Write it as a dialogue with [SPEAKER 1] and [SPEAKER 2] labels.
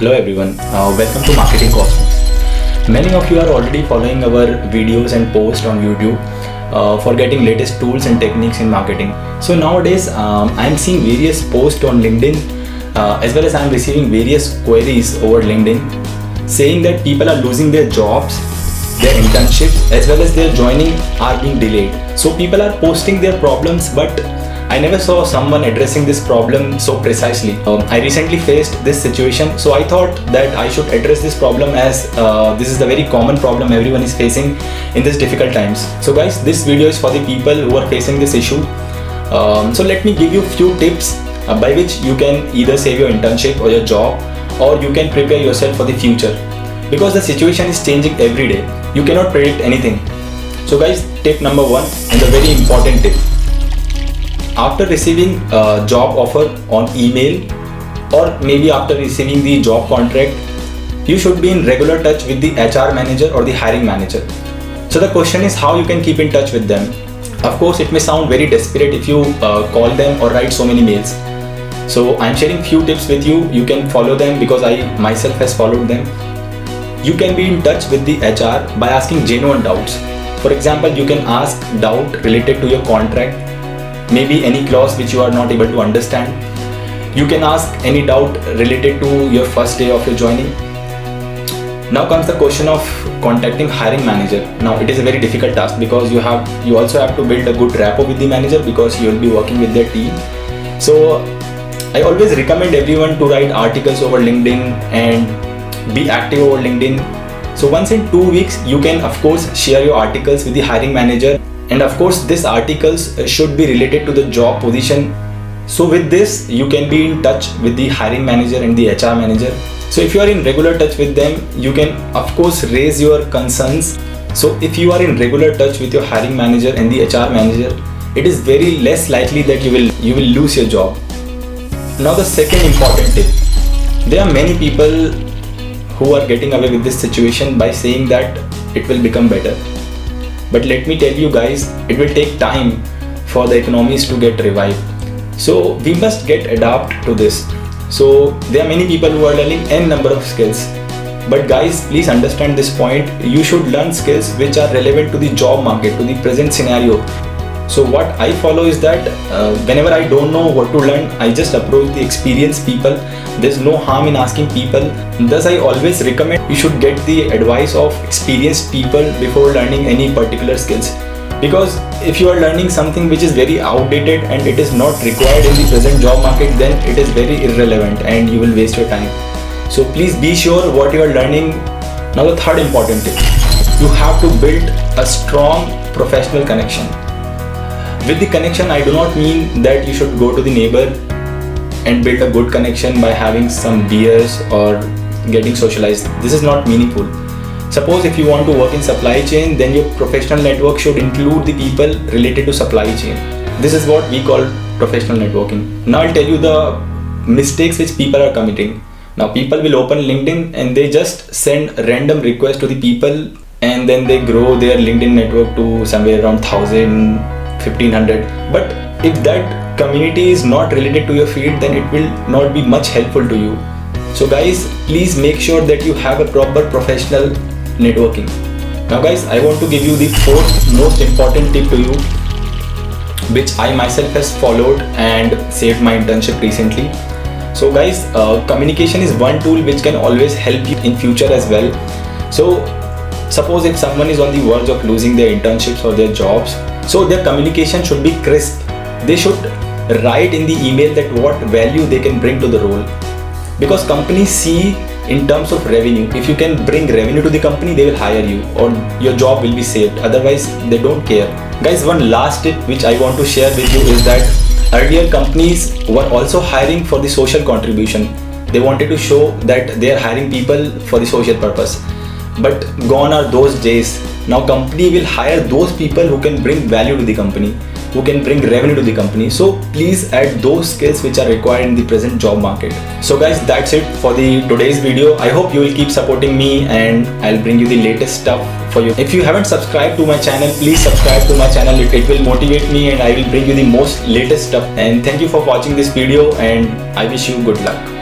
[SPEAKER 1] Hello everyone, welcome to Marketing Cosmos. Many of you are already following our videos and posts on YouTube for getting latest tools and techniques in marketing. So nowadays I am seeing various posts on LinkedIn as well as I am receiving various queries over LinkedIn saying that people are losing their jobs, their internships as well as their joining are being delayed. So people are posting their problems, but I never saw someone addressing this problem so precisely. I recently faced this situation, so I thought that I should address this problem as this is the very common problem everyone is facing in these difficult times. So guys, this video is for the people who are facing this issue. So let me give you few tips by which you can either save your internship or your job, or you can prepare yourself for the future, because the situation is changing every day. You cannot predict anything. So guys, tip number one, and a very important tip. After receiving a job offer on email, or maybe after receiving the job contract, you should be in regular touch with the HR manager or the hiring manager. So the question is how you can keep in touch with them. Of course, it may sound very desperate if you call them or write so many mails. So I'm sharing few tips with you. You can follow them because I myself has followed them. You can be in touch with the HR by asking genuine doubts. For example, you can ask doubt related to your contract, maybe any clause which you are not able to understand. You can ask any doubt related to your first day of your joining. Now comes the question of contacting hiring manager. Now it is a very difficult task because you also have to build a good rapport with the manager, because you will be working with their team. So I always recommend everyone to write articles over LinkedIn and be active over LinkedIn. So once in 2 weeks you can of course share your articles with the hiring manager. And of course, these articles should be related to the job position. So with this, you can be in touch with the hiring manager and the HR manager. So if you are in regular touch with them, you can of course raise your concerns. So if you are in regular touch with your hiring manager and the HR manager, it is very less likely that you will lose your job. Now the second important tip. There are many people who are getting away with this situation by saying that it will become better. But let me tell you guys, it will take time for the economies to get revived. So we must get adapt to this. So there are many people who are learning n number of skills. But guys, please understand this point. You should learn skills which are relevant to the job market, to the present scenario. So what I follow is that whenever I don't know what to learn, I just approach the experienced people. There's no harm in asking people. Thus I always recommend you should get the advice of experienced people before learning any particular skills. Because if you are learning something which is very outdated and it is not required in the present job market, then it is very irrelevant and you will waste your time. So please be sure what you are learning. Now the third important tip. You have to build a strong professional connection. With the connection, I do not mean that you should go to the neighbor and build a good connection by having some beers or getting socialized. This is not meaningful. Suppose if you want to work in supply chain, then your professional network should include the people related to supply chain. This is what we call professional networking. Now I'll tell you the mistakes which people are committing. Now people will open LinkedIn and they just send random requests to the people, and then they grow their LinkedIn network to somewhere around 1000, 1500. But if that community is not related to your field, then it will not be much helpful to you. So guys, please make sure that you have a proper professional networking. Now guys, I want to give you the fourth most important tip to you, which I myself has followed and saved my internship recently. So guys, communication is one tool which can always help you in future as well. So suppose if someone is on the verge of losing their internships or their jobs, so their communication should be crisp. They should write in the email that what value they can bring to the role. Because companies see in terms of revenue. If you can bring revenue to the company, they will hire you or your job will be saved. Otherwise, they don't care. Guys, one last tip which I want to share with you is that earlier companies were also hiring for the social contribution. They wanted to show that they are hiring people for the social purpose. But gone are those days. Now company will hire those people who can bring value to the company, who can bring revenue to the company. So please add those skills which are required in the present job market. So guys, that's it for the today's video. I hope you will keep supporting me and I'll bring you the latest stuff for you. If you haven't subscribed to my channel, please subscribe to my channel. It will motivate me and I will bring you the most latest stuff. And thank you for watching this video and I wish you good luck.